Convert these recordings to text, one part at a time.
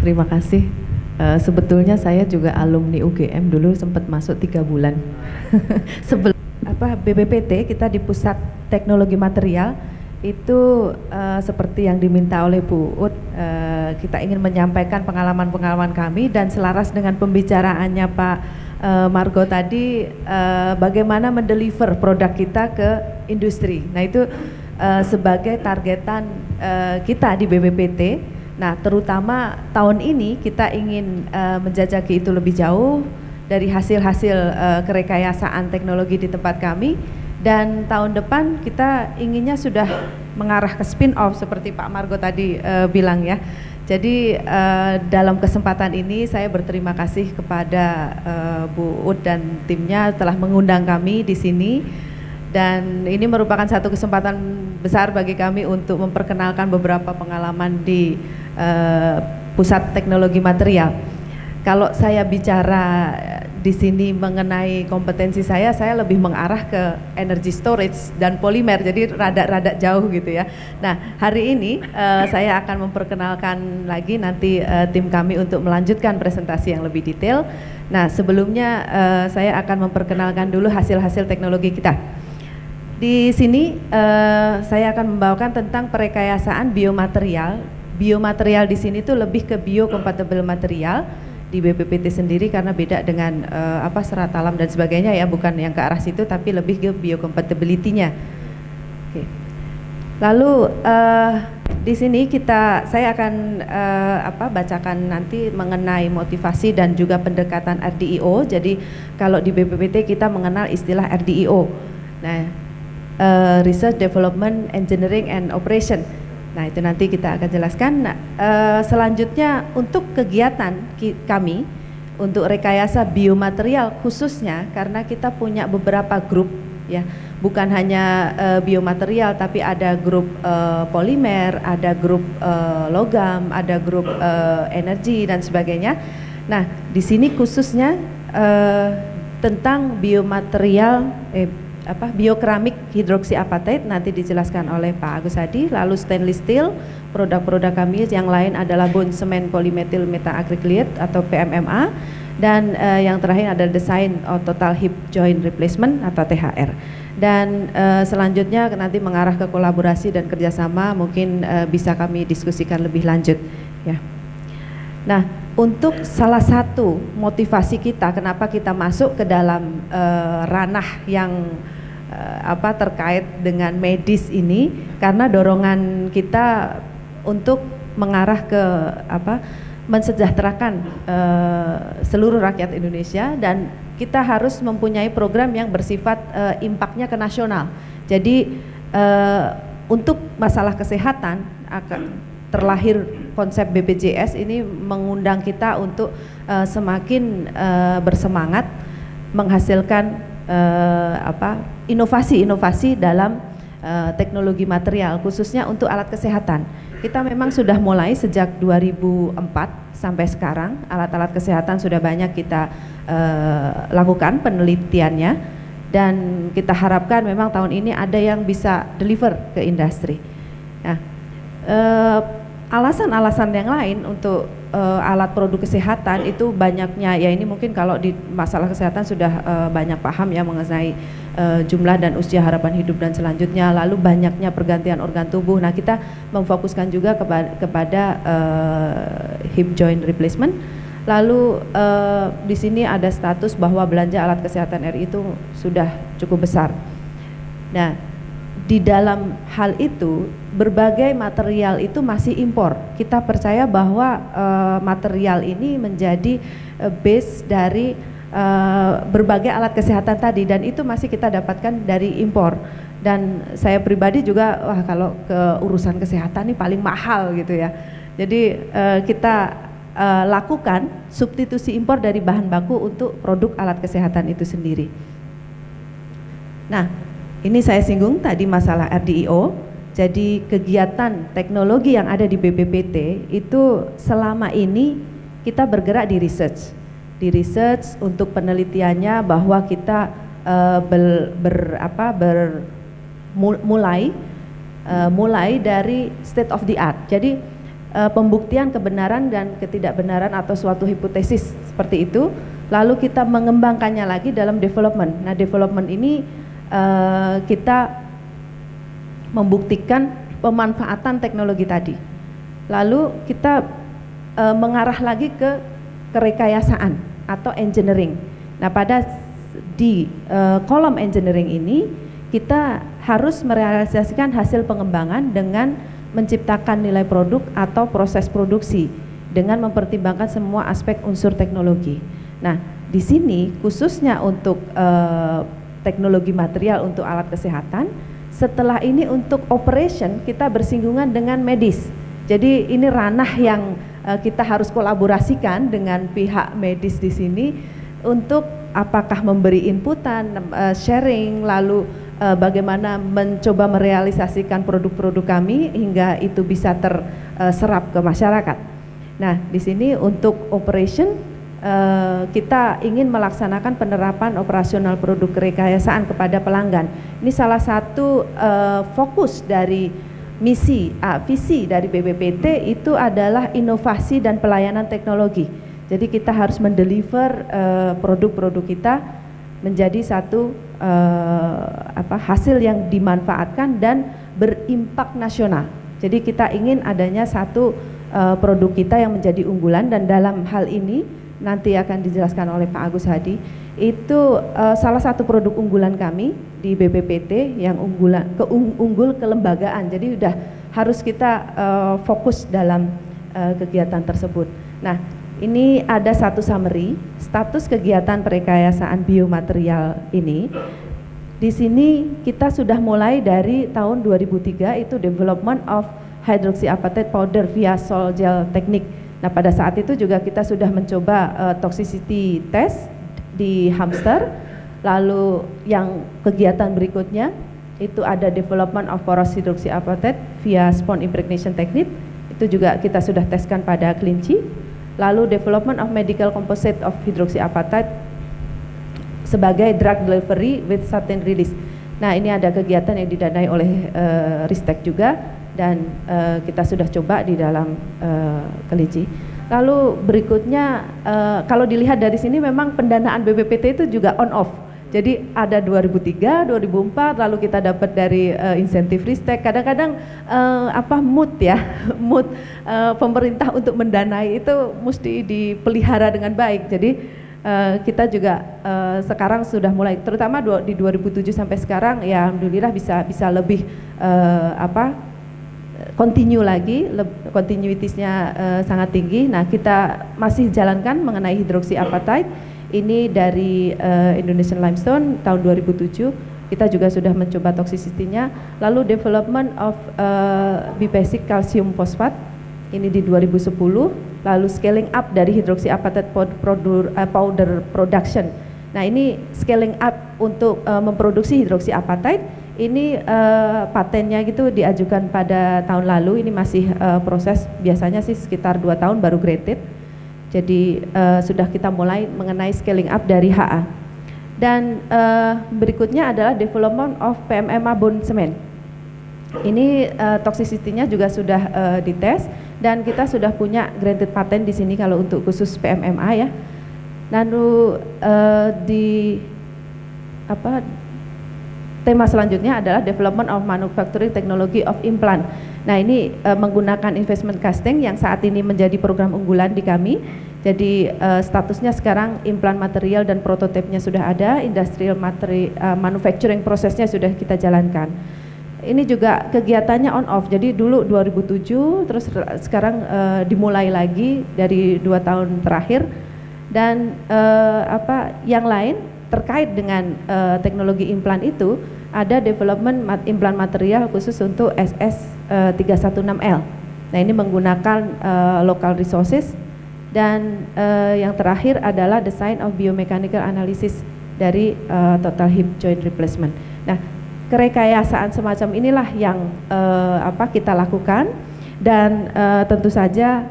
terima kasih. Sebetulnya saya juga alumni UGM, dulu sempat masuk 3 bulan. Sebelum BPPT kita di Pusat Teknologi Material itu seperti yang diminta oleh Bu Ut, kita ingin menyampaikan pengalaman-pengalaman kami dan selaras dengan pembicaraannya Pak Margo tadi, bagaimana mendeliver produk kita ke industri. Nah itu sebagai targetan kita di BPPT. Nah, terutama tahun ini kita ingin menjajaki itu lebih jauh dari hasil-hasil kerekayasaan teknologi di tempat kami, dan tahun depan kita inginnya sudah mengarah ke spin-off seperti Pak Margo tadi bilang ya. Jadi dalam kesempatan ini saya berterima kasih kepada Bu Ud dan timnya telah mengundang kami di sini, dan ini merupakan satu kesempatan besar bagi kami untuk memperkenalkan beberapa pengalaman di Pusat Teknologi Material. Kalau saya bicara di sini mengenai kompetensi saya lebih mengarah ke energy storage dan polimer, jadi rada-rada jauh gitu ya. Nah, hari ini saya akan memperkenalkan lagi nanti tim kami untuk melanjutkan presentasi yang lebih detail. Nah, sebelumnya saya akan memperkenalkan dulu hasil-hasil teknologi kita. Di sini saya akan membawakan tentang perekayasaan biomaterial. Biomaterial di sini tuh lebih ke biocompatible material di BPPT sendiri karena beda dengan serat alam dan sebagainya ya, bukan yang ke arah situ tapi lebih ke biocompatibility-nya. Oke. Lalu di sini saya akan bacakan nanti mengenai motivasi dan juga pendekatan RDIO. Jadi kalau di BPPT kita mengenal istilah RDIO. Nah, Research Development Engineering and Operation. Nah itu nanti kita akan jelaskan. Nah, selanjutnya untuk kegiatan kami untuk rekayasa biomaterial khususnya karena kita punya beberapa grup ya, bukan hanya biomaterial tapi ada grup polimer, ada grup logam, ada grup energi dan sebagainya. Nah di sini khususnya tentang biomaterial biokeramik hidroksiapatite nanti dijelaskan oleh Pak Agus Hadi. Lalu stainless steel, produk-produk kami yang lain adalah bone cement polymethyl methacrylate atau PMMA, dan yang terakhir ada design total hip joint replacement atau THR. Dan selanjutnya nanti mengarah ke kolaborasi dan kerjasama, mungkin bisa kami diskusikan lebih lanjut ya. Nah, untuk salah satu motivasi kita kenapa kita masuk ke dalam ranah yang terkait dengan medis ini, karena dorongan kita untuk mengarah ke mensejahterakan seluruh rakyat Indonesia, dan kita harus mempunyai program yang bersifat impact-nya ke nasional. Jadi untuk masalah kesehatan terlahir konsep BPJS ini mengundang kita untuk semakin bersemangat menghasilkan inovasi-inovasi dalam teknologi material khususnya untuk alat kesehatan. Kita memang sudah mulai sejak 2004 sampai sekarang, alat-alat kesehatan sudah banyak kita lakukan penelitiannya, dan kita harapkan memang tahun ini ada yang bisa deliver ke industri. Nah, alasan-alasan yang lain untuk alat produk kesehatan itu banyaknya ya, ini mungkin kalau di masalah kesehatan sudah banyak paham ya mengenai jumlah dan usia harapan hidup dan selanjutnya, lalu banyaknya pergantian organ tubuh. Nah kita memfokuskan juga kepada hip joint replacement. Lalu di sini ada status bahwa belanja alat kesehatan RI itu sudah cukup besar. Nah di dalam hal itu berbagai material itu masih impor. Kita percaya bahwa material ini menjadi base dari berbagai alat kesehatan tadi, dan itu masih kita dapatkan dari impor. Dan saya pribadi juga kalau ke urusan kesehatan ini paling mahal gitu ya. Jadi kita lakukan substitusi impor dari bahan baku untuk produk alat kesehatan itu sendiri. Nah, ini saya singgung tadi masalah RDIO. Jadi kegiatan teknologi yang ada di BPPT itu selama ini kita bergerak di research untuk penelitiannya, bahwa kita mulai dari state of the art. Jadi pembuktian kebenaran dan ketidakbenaran atau suatu hipotesis seperti itu, lalu kita mengembangkannya lagi dalam development. Nah, development ini kita membuktikan pemanfaatan teknologi tadi. Lalu kita mengarah lagi ke kerekayasaan atau engineering. Nah, di kolom engineering ini kita harus merealisasikan hasil pengembangan dengan menciptakan nilai produk atau proses produksi dengan mempertimbangkan semua aspek unsur teknologi. Nah, di sini khususnya untuk teknologi material untuk alat kesehatan, setelah ini untuk operation kita bersinggungan dengan medis. Jadi ini ranah yang kita harus kolaborasikan dengan pihak medis di sini untuk apakah memberi inputan, sharing, lalu bagaimana mencoba merealisasikan produk-produk kami hingga itu bisa terserap ke masyarakat. Nah, di sini untuk operation kita ingin melaksanakan penerapan operasional produk kerekayasaan kepada pelanggan. Ini salah satu fokus dari visi dari BPPT itu adalah inovasi dan pelayanan teknologi. Jadi kita harus mendeliver produk-produk kita menjadi satu hasil yang dimanfaatkan dan berimpak nasional. Jadi kita ingin adanya satu produk kita yang menjadi unggulan, dan dalam hal ini nanti akan dijelaskan oleh Pak Agus Hadi, itu salah satu produk unggulan kami di BPPT yang unggul kelembagaan. Jadi udah harus kita fokus dalam kegiatan tersebut. Nah, ini ada satu summary status kegiatan perekayasaan biomaterial ini. Di sini kita sudah mulai dari tahun 2003 itu development of hydroxyapatite powder via sol gel teknik. Nah, pada saat itu juga kita sudah mencoba toxicity test di hamster. Lalu yang kegiatan berikutnya itu ada development of porous hydroxyapatite via spawn impregnation technique. Itu juga kita sudah teskan pada kelinci. Lalu development of medical composite of hydroxyapatite sebagai drug delivery with certain release. Nah, ini ada kegiatan yang didanai oleh Ristek juga, dan kita sudah coba di dalam kelinci. Lalu berikutnya kalau dilihat dari sini memang pendanaan BPPT itu juga on off. Jadi ada 2003, 2004, lalu kita dapat dari insentif Ristek. Kadang-kadang mood pemerintah untuk mendanai itu mesti dipelihara dengan baik. Jadi kita juga sekarang sudah mulai, terutama di 2007 sampai sekarang, ya alhamdulillah bisa lebih continue lagi, continuitasnya sangat tinggi. Nah, kita masih jalankan mengenai hydroxyapatite. Ini dari Indonesian Limestone tahun 2007, kita juga sudah mencoba toxicity-nya. Lalu development of bipasic calcium fosfat, ini di 2010. Lalu scaling up dari hydroxyapatite powder production. Nah, ini scaling up untuk memproduksi hydroxyapatite. Ini patennya gitu diajukan pada tahun lalu. Ini masih proses, biasanya sih sekitar 2 tahun baru granted. Jadi sudah kita mulai mengenai scaling up dari HA. Dan berikutnya adalah development of PMMA bone cement. Ini toxicity-nya juga sudah dites, dan kita sudah punya granted patent di sini kalau untuk khusus PMMA ya. Lalu tema selanjutnya adalah development of manufacturing technology of implant. Nah, ini menggunakan investment casting yang saat ini menjadi program unggulan di kami. Jadi statusnya sekarang implant material dan prototipenya sudah ada, industrial manufacturing prosesnya sudah kita jalankan. Ini juga kegiatannya on off. Jadi dulu 2007, terus sekarang dimulai lagi dari 2 tahun terakhir. Dan yang lain terkait dengan teknologi implan itu, ada development implan material khusus untuk SS316L. Nah, ini menggunakan local resources. Dan yang terakhir adalah design of biomechanical analysis dari total hip joint replacement. Nah, kerekayasaan semacam inilah yang kita lakukan, dan tentu saja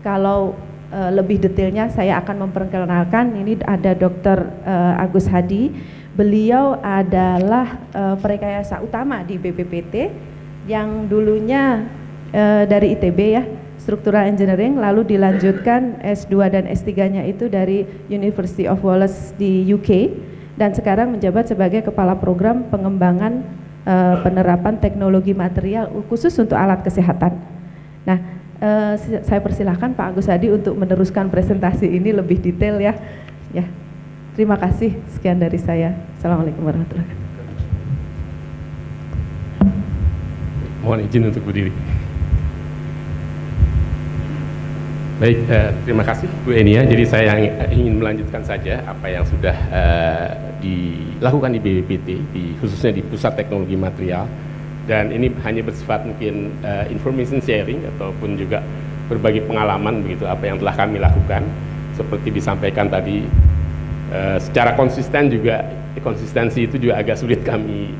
kalau lebih detailnya saya akan memperkenalkan. Ini ada Dr. Agus Hadi. Beliau adalah perekayasa utama di BPPT yang dulunya dari ITB ya. Structural Engineering, lalu dilanjutkan S2 dan S3-nya itu dari University of Wales di UK, dan sekarang menjabat sebagai Kepala Program Pengembangan Penerapan Teknologi Material khusus untuk alat kesehatan. Nah, saya persilahkan Pak Agus Hadi untuk meneruskan presentasi ini lebih detail ya. Ya, terima kasih. Sekian dari saya. Assalamualaikum warahmatullahi wabarakatuh. Mohon izin untuk berdiri. Baik, terima kasih Bu Enia. Jadi saya ingin melanjutkan saja apa yang sudah dilakukan di BPPT, khususnya di Pusat Teknologi Material. Dan ini hanya bersifat mungkin information sharing ataupun juga berbagi pengalaman begitu apa yang telah kami lakukan. Seperti disampaikan tadi, secara konsisten juga, konsistensi itu juga agak sulit kami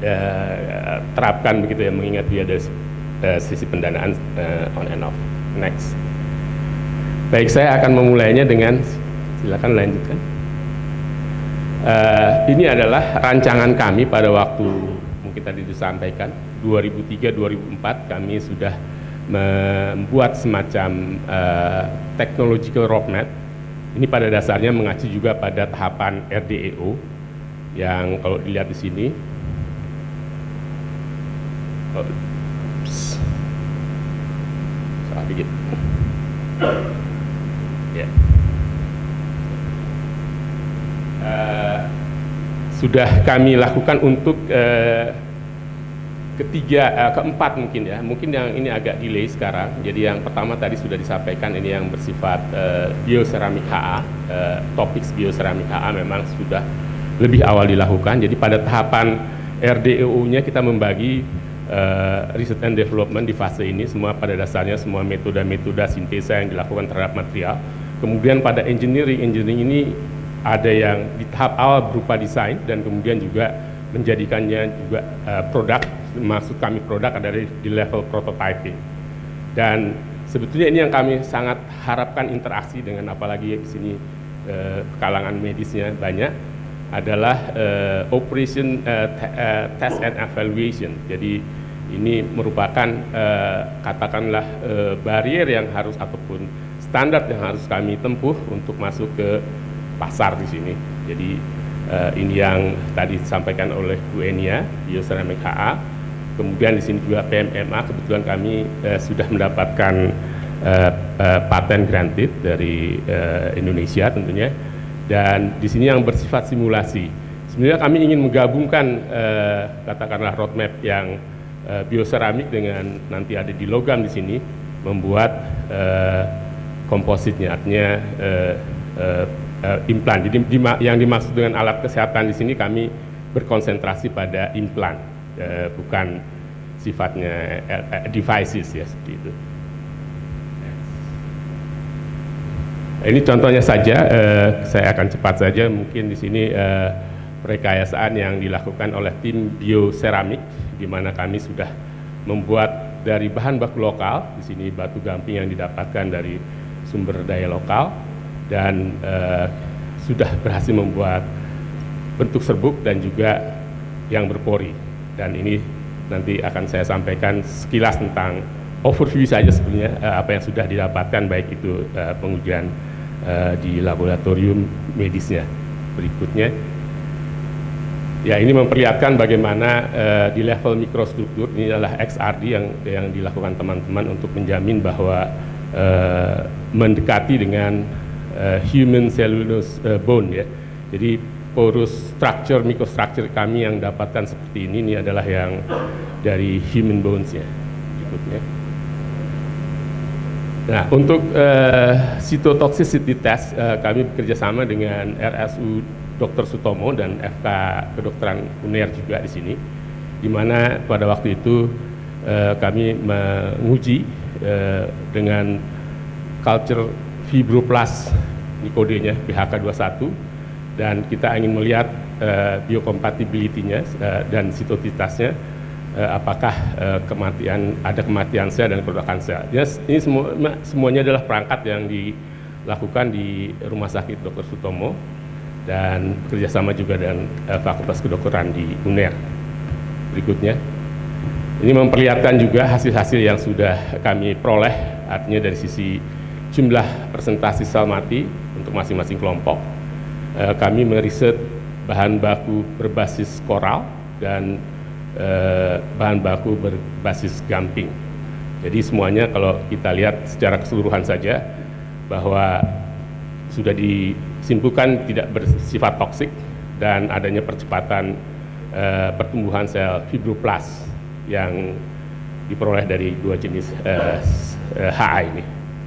terapkan begitu ya, mengingat dia dari sisi pendanaan on and off. Next. Baik, saya akan memulainya dengan, silakan lanjutkan. Ini adalah rancangan kami pada waktu mungkin tadi disampaikan 2003-2004 kami sudah membuat semacam technological roadmap. Ini pada dasarnya mengacu juga pada tahapan RDEO yang kalau dilihat di sini. Salah dikit. Ya. Sudah kami lakukan untuk keempat mungkin ya, mungkin yang ini agak delay sekarang. Jadi yang pertama tadi sudah disampaikan, ini yang bersifat bioseramik HA, topik bioseramik HA memang sudah lebih awal dilakukan. Jadi pada tahapan RDEO-nya kita membagi research and development di fase ini, semua pada dasarnya semua metode-metode sintesa yang dilakukan terhadap material. Kemudian pada engineering ini ada yang di tahap awal berupa desain dan kemudian juga menjadikannya juga produk, maksud kami produk ada di level prototyping. Dan sebetulnya ini yang kami sangat harapkan interaksi dengan, apalagi di sini kalangan medisnya banyak, adalah operation test and evaluation. Jadi ini merupakan katakanlah barrier yang harus ataupun standar yang harus kami tempuh untuk masuk ke pasar di sini. Jadi ini yang tadi disampaikan oleh Bu Enia, bioseramik HA. Kemudian di sini juga PMMA, kebetulan kami sudah mendapatkan paten granted dari Indonesia tentunya. Dan di sini yang bersifat simulasi. Sebenarnya kami ingin menggabungkan katakanlah roadmap yang bioseramik dengan nanti ada di logam di sini, membuat kompositnya, artinya implan. Jadi yang dimaksud dengan alat kesehatan di sini kami berkonsentrasi pada implan, bukan sifatnya devices ya, seperti itu. Ini contohnya saja, saya akan cepat saja. Mungkin di sini perekayasaan yang dilakukan oleh tim bioseramik, di mana kami sudah membuat dari bahan baku lokal. Di sini batu gamping yang didapatkan dari sumber daya lokal, dan sudah berhasil membuat bentuk serbuk dan juga yang berpori. Dan ini nanti akan saya sampaikan sekilas tentang overview saja sebenarnya apa yang sudah didapatkan, baik itu pengujian di laboratorium medisnya. Berikutnya, ya ini memperlihatkan bagaimana di level mikrostruktur, ini adalah XRD yang dilakukan teman-teman untuk menjamin bahwa mendekati dengan human cellulose bone ya. Jadi porous structure, microstructure kami yang dapatkan seperti ini adalah yang dari human bones-nya. Berikutnya. Nah, untuk cytotoxicity test kami bekerja sama dengan RSU Dr. Sutomo dan FK Kedokteran UNER juga di sini, di mana pada waktu itu kami menguji dengan culture fibroblast, ini kodenya BHK21, dan kita ingin melihat biocompatibility-nya dan sitotitasnya, apakah ada kematian sel dan kerusakan sel. Yes, ini semuanya adalah perangkat yang dilakukan di Rumah Sakit Dr. Sutomo dan bekerjasama juga dengan Fakultas Kedokteran di UNER. Berikutnya, Ini memperlihatkan juga hasil-hasil yang sudah kami peroleh, artinya dari sisi jumlah presentasi sel mati untuk masing-masing kelompok. Kami meriset bahan baku berbasis koral dan bahan baku berbasis gamping. Jadi semuanya kalau kita lihat secara keseluruhan saja bahwa sudah disimpulkan tidak bersifat toksik dan adanya percepatan pertumbuhan sel fibroblast yang diperoleh dari dua jenis HA ini.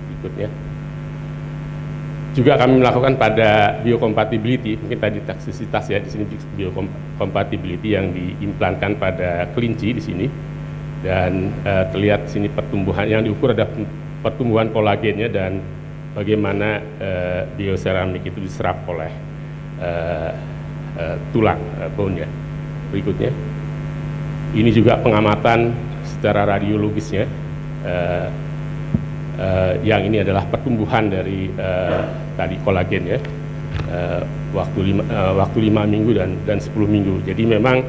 Berikutnya juga kami melakukan pada biocompatibility, mungkin tadi toksisitas ya, di sini biocompatibility yang diimplankan pada kelinci di sini, dan terlihat di sini pertumbuhan yang diukur ada pertumbuhan kolagennya dan bagaimana bioseramik itu diserap oleh tulang bone-nya. Berikutnya, ini juga pengamatan secara radiologisnya, yang ini adalah pertumbuhan dari tadi kolagen ya, waktu 5 minggu dan 10 minggu. Jadi memang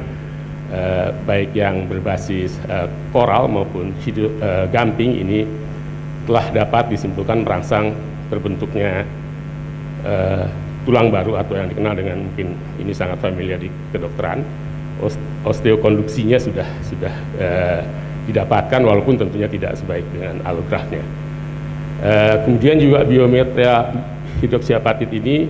baik yang berbasis koral maupun gamping ini telah dapat disimpulkan merangsang terbentuknya tulang baru atau yang dikenal dengan, mungkin ini sangat familiar di kedokteran, osteokonduksinya sudah didapatkan, walaupun tentunya tidak sebaik dengan allograftnya. Kemudian juga biometria hidroksiapatit ini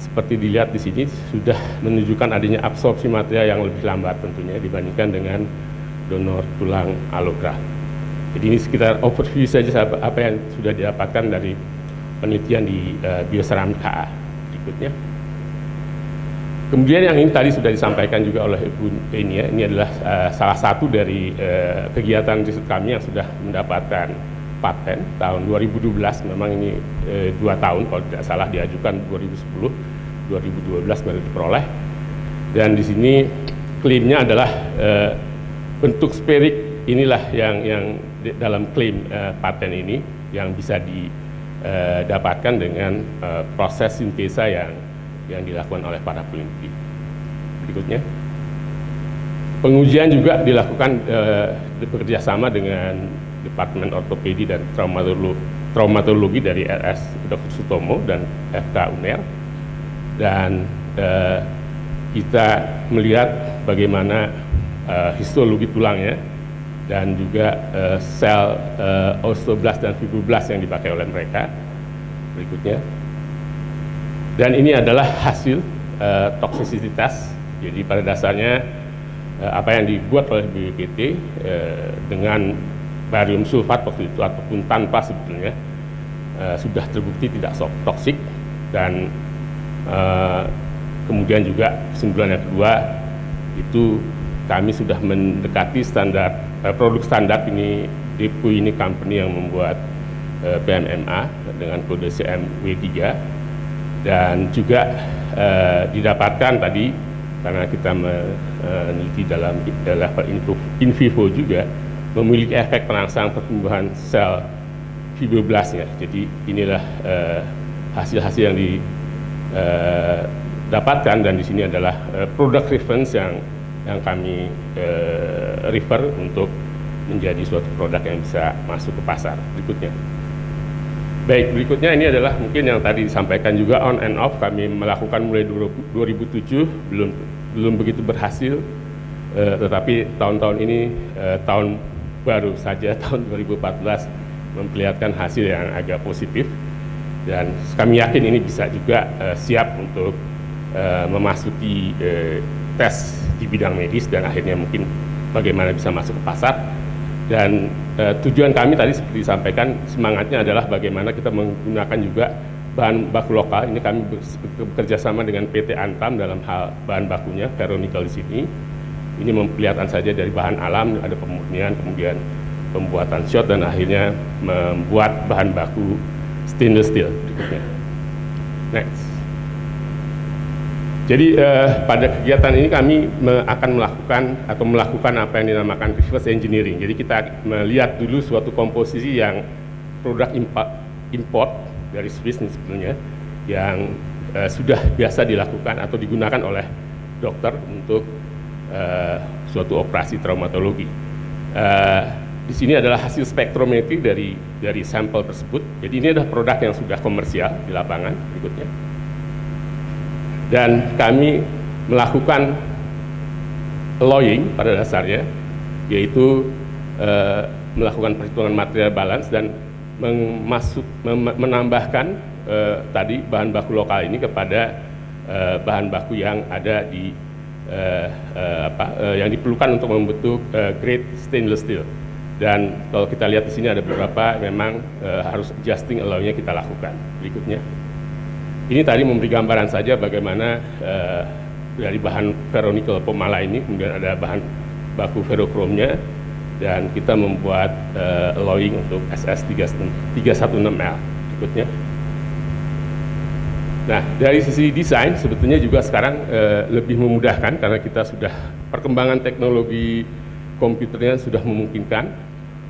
seperti dilihat di sini sudah menunjukkan adanya absorpsi material yang lebih lambat tentunya dibandingkan dengan donor tulang allograft. Jadi ini sekitar overview saja apa yang sudah didapatkan dari penelitian di bioseramik HA. Berikutnya. Kemudian yang ini tadi sudah disampaikan juga oleh Ibu ini ya, ini adalah salah satu dari kegiatan riset kami yang sudah mendapatkan paten tahun 2012, memang ini 2 tahun kalau tidak salah, diajukan 2010, 2012 baru diperoleh. Dan di sini klaimnya adalah bentuk spheric, inilah yang dalam klaim paten ini yang bisa didapatkan dengan proses sintesa yang dilakukan oleh para peneliti. Berikutnya, pengujian juga dilakukan bekerja sama dengan Departemen Ortopedi dan Traumatologi dari RS Dr. Sutomo dan FK UNER, dan kita melihat bagaimana histologi tulangnya dan juga sel osteoblast dan fibroblast yang dipakai oleh mereka. Berikutnya, dan ini adalah hasil toksisitas. Jadi pada dasarnya apa yang dibuat oleh BPPT dengan barium sulfat waktu itu ataupun tanpa sebetulnya sudah terbukti tidak toksik. Dan kemudian juga kesimpulan yang kedua itu kami sudah mendekati standar produk standar ini. Depo ini company yang membuat PMMA dengan kode CMW3, dan juga didapatkan tadi karena kita meneliti dalam level in vivo juga memiliki efek perangsang pertumbuhan sel fibroblastnya. Jadi inilah hasil-hasil yang didapatkan, dan di sini adalah product reference yang kami refer untuk menjadi suatu produk yang bisa masuk ke pasar. Berikutnya. Baik, berikutnya ini adalah mungkin yang tadi disampaikan juga on and off kami melakukan mulai 2007, belum begitu berhasil, tetapi tahun-tahun ini tahun baru saja tahun 2014 memperlihatkan hasil yang agak positif, dan kami yakin ini bisa juga siap untuk memasuki tes di bidang medis, dan akhirnya mungkin bagaimana bisa masuk ke pasar. Dan tujuan kami tadi seperti disampaikan, semangatnya adalah bagaimana kita menggunakan juga bahan baku lokal. Ini kami bekerja sama dengan PT Antam dalam hal bahan bakunya, ferronickel di sini. Ini memperlihatkan saja dari bahan alam, ada pemurnian, kemudian pembuatan shot, dan akhirnya membuat bahan baku stainless steel. Berikutnya. Next. Jadi pada kegiatan ini kami akan melakukan apa yang dinamakan reverse engineering. Jadi kita melihat dulu suatu komposisi yang produk import dari Swiss sebetulnya, yang sudah biasa dilakukan atau digunakan oleh dokter untuk suatu operasi traumatologi. Di sini adalah hasil spektrometri dari sampel tersebut. Jadi ini adalah produk yang sudah komersial di lapangan berikutnya. Dan kami melakukan alloying pada dasarnya, yaitu melakukan perhitungan material balance dan menambahkan tadi bahan baku lokal ini kepada bahan baku yang ada di yang diperlukan untuk membentuk grade stainless steel. Dan kalau kita lihat di sini ada beberapa memang harus adjusting alloy-nya kita lakukan. Berikutnya, ini tadi memberi gambaran saja bagaimana dari bahan ferronickel pemala ini kemudian ada bahan baku ferrochrome-nya, dan kita membuat alloying untuk SS316L. Berikutnya. Nah, dari sisi desain sebetulnya juga sekarang lebih memudahkan karena kita sudah perkembangan teknologi komputernya sudah memungkinkan,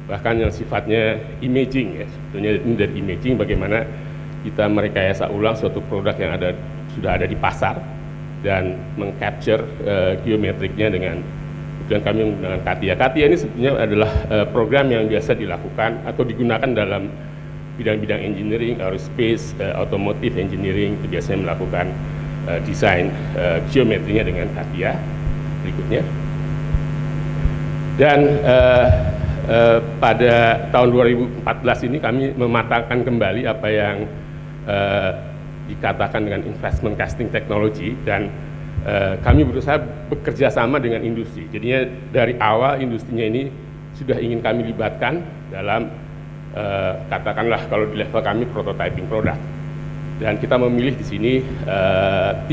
bahkan yang sifatnya imaging ya, sebetulnya ini dari imaging bagaimana kita merekayasa ulang suatu produk yang sudah ada di pasar dan mengcapture geometriknya dengan kami menggunakan CATIA. CATIA ini sebetulnya adalah program yang biasa dilakukan atau digunakan dalam bidang-bidang engineering, aerospace, automotive engineering, itu biasanya melakukan desain geometrinya dengan CATIA. Berikutnya. Dan pada tahun 2014 ini kami mematangkan kembali apa yang dikatakan dengan investment casting technology, dan kami berusaha bekerja sama dengan industri. Jadinya dari awal industrinya ini sudah ingin kami libatkan dalam katakanlah kalau di level kami prototyping produk. Dan kita memilih di sini 3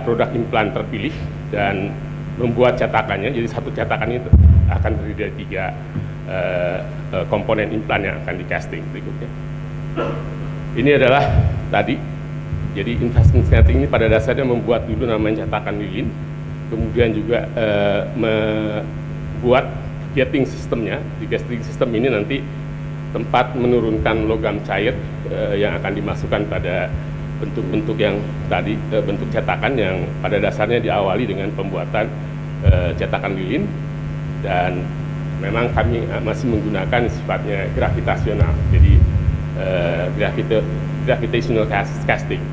produk implan terpilih dan membuat cetakannya. Jadi satu cetakan itu akan terdiri dari 3 komponen implan yang akan di casting. Berikutnya. Ini adalah tadi. Jadi investment casting ini pada dasarnya membuat dulu namanya cetakan lilin, kemudian juga membuat gating sistemnya. Di gating sistem ini nanti tempat menurunkan logam cair yang akan dimasukkan pada bentuk-bentuk yang tadi, bentuk cetakan yang pada dasarnya diawali dengan pembuatan cetakan lilin, dan memang kami masih menggunakan sifatnya gravitasional, jadi gravitational casting.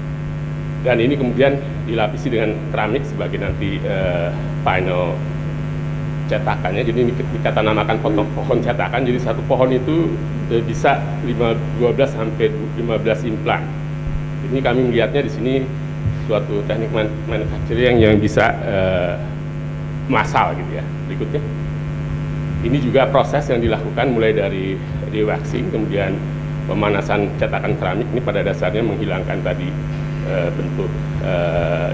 Dan ini kemudian dilapisi dengan keramik sebagai nanti final cetakannya. Jadi ini kita namakan pohon cetakan. Jadi satu pohon itu bisa 12 sampai 15 implan. Ini kami melihatnya di sini suatu teknik manufacturing yang bisa massal gitu ya. Berikutnya. Ini juga proses yang dilakukan mulai dari waxing, kemudian pemanasan cetakan keramik. Ini pada dasarnya menghilangkan tadi bentuk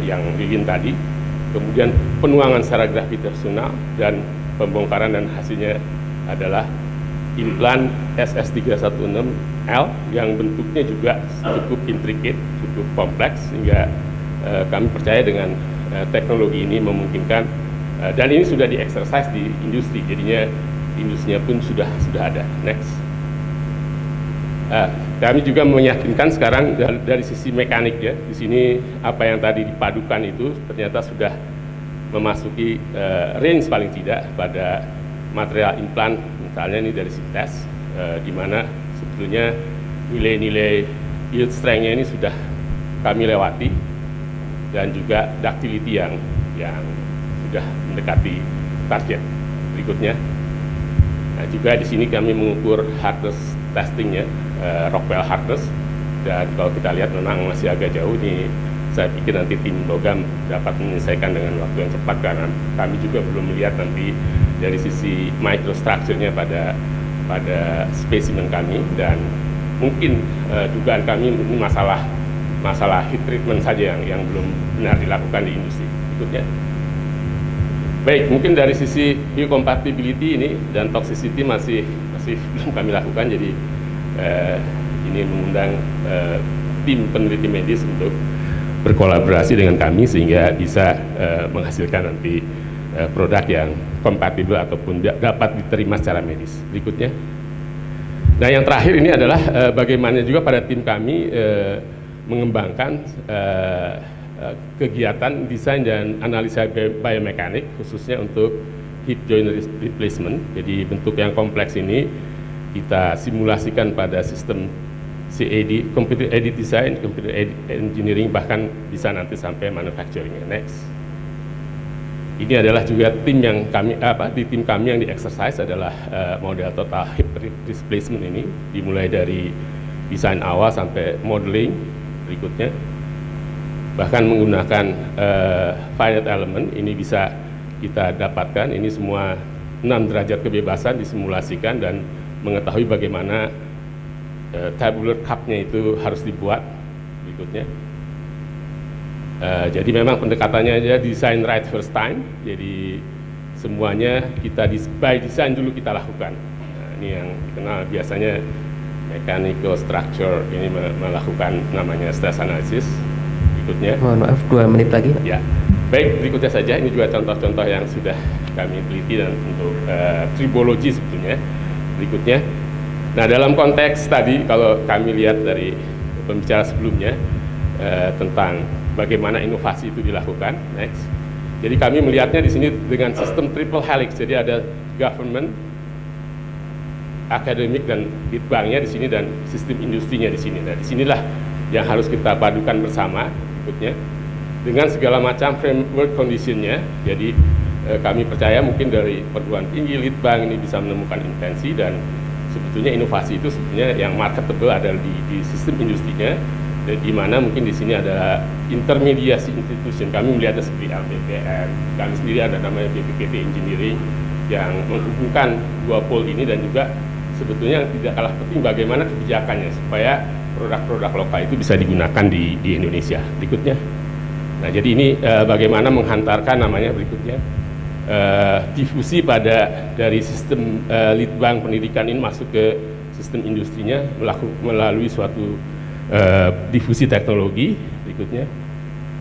yang lilin tadi, kemudian penuangan secara gravitasional dan pembongkaran, dan hasilnya adalah implan SS316L yang bentuknya juga cukup intricate, cukup kompleks, sehingga kami percaya dengan teknologi ini memungkinkan, dan ini sudah di-exercise di industri, jadinya industrinya pun sudah ada. Next. Kami juga meyakinkan sekarang dari sisi mekanik ya, di sini apa yang tadi dipadukan itu ternyata sudah memasuki range paling tidak pada material implan, misalnya ini dari Sintes, di mana sebetulnya nilai-nilai yield strength-nya ini sudah kami lewati, dan juga ductility yang sudah mendekati target. Berikutnya, nah, juga di sini kami mengukur hardness testingnya, Rockwell hardness, dan kalau kita lihat memang masih agak jauh nih. Saya pikir nanti tim logam dapat menyelesaikan dengan waktu yang cepat, karena kami juga belum melihat nanti dari sisi microstructure-nya pada spesimen kami, dan mungkin dugaan kami ini masalah heat treatment saja yang belum benar dilakukan di industri. Berikutnya. Baik, mungkin dari sisi biocompatibility ini dan toxicity masih belum kami lakukan, jadi ini mengundang tim peneliti medis untuk berkolaborasi dengan kami sehingga bisa menghasilkan nanti produk yang kompatibel ataupun dapat diterima secara medis. Berikutnya. Nah, yang terakhir ini adalah bagaimana juga pada tim kami mengembangkan kegiatan desain dan analisa biomekanik khususnya untuk hip joint replacement. Jadi bentuk yang kompleks ini kita simulasikan pada sistem CAD, Computer Aided Design, Computer Aided Engineering, bahkan bisa nanti sampai manufacturing. Next. Ini adalah juga tim yang di tim kami yang di exercise adalah model total hip replacement ini, dimulai dari desain awal sampai modeling berikutnya. Bahkan menggunakan finite element ini bisa kita dapatkan, ini semua 6 derajat kebebasan disimulasikan dan mengetahui bagaimana tabular cup-nya itu harus dibuat berikutnya. Jadi memang pendekatannya aja design right first time, jadi semuanya kita by design dulu kita lakukan. Nah, ini yang dikenal biasanya mechanical structure, ini melakukan namanya stress analysis berikutnya. Mohon maaf, 2 menit lagi Pak. Ya, baik, berikutnya saja, ini juga contoh-contoh yang sudah kami teliti dan untuk tribologi sebetulnya berikutnya. Nah, dalam konteks tadi kalau kami lihat dari pembicara sebelumnya tentang bagaimana inovasi itu dilakukan, next. Jadi kami melihatnya di sini dengan sistem triple helix. Jadi ada government, akademik dan lead banknya di sini dan sistem industrinya di sini. Nah, disinilah yang harus kita padukan bersama berikutnya dengan segala macam framework conditionnya. Jadi kami percaya mungkin dari perguruan tinggi, lead bank ini bisa menemukan intensi, dan sebetulnya inovasi itu sebetulnya yang marketable ada di sistem industrinya, dan di mana mungkin di sini ada intermediasi institution. Kami melihatnya seperti LPPN, kami sendiri ada namanya BPPT Engineering yang menghubungkan dua pol ini, dan juga sebetulnya yang tidak kalah penting bagaimana kebijakannya supaya produk-produk lokal itu bisa digunakan di Indonesia. Berikutnya, nah jadi ini bagaimana menghantarkan namanya berikutnya difusi dari sistem lead bank pendidikan ini masuk ke sistem industrinya melalui suatu difusi teknologi berikutnya,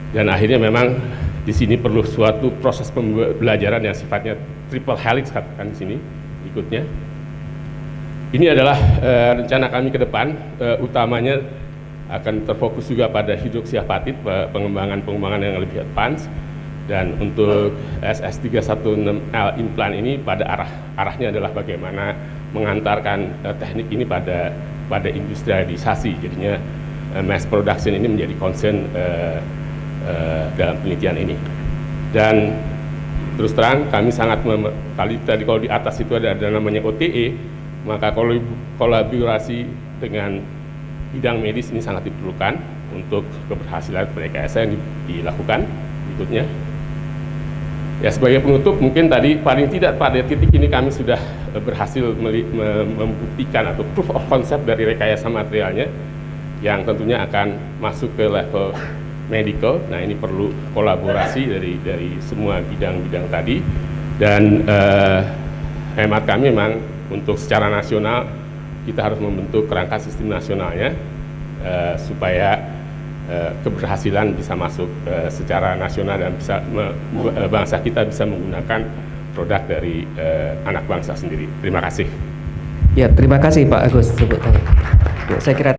dan akhirnya memang di sini perlu suatu proses pembelajaran yang sifatnya triple helix katakan di sini berikutnya. Ini adalah rencana kami ke depan, utamanya akan terfokus juga pada hidroksiapatit, pengembangan yang lebih advance. Dan untuk SS316L implant ini pada arahnya adalah bagaimana mengantarkan teknik ini pada industrialisasi. Jadinya mass production ini menjadi concern dalam penelitian ini. Dan terus terang kami sangat tadi kalau di atas itu ada namanya OTE, maka kolaborasi dengan bidang medis ini sangat diperlukan untuk keberhasilan rekayasa yang dilakukan berikutnya. Ya, sebagai penutup mungkin tadi paling tidak pada titik ini kami sudah berhasil membuktikan atau proof of concept dari rekayasa materialnya yang tentunya akan masuk ke level medical. Nah, ini perlu kolaborasi dari semua bidang-bidang tadi, dan hemat kami memang untuk secara nasional kita harus membentuk kerangka sistem nasionalnya supaya keberhasilan bisa masuk secara nasional dan bisa bangsa kita bisa menggunakan produk dari anak bangsa sendiri. Terima kasih. Ya, terima kasih Pak Agus. Saya kira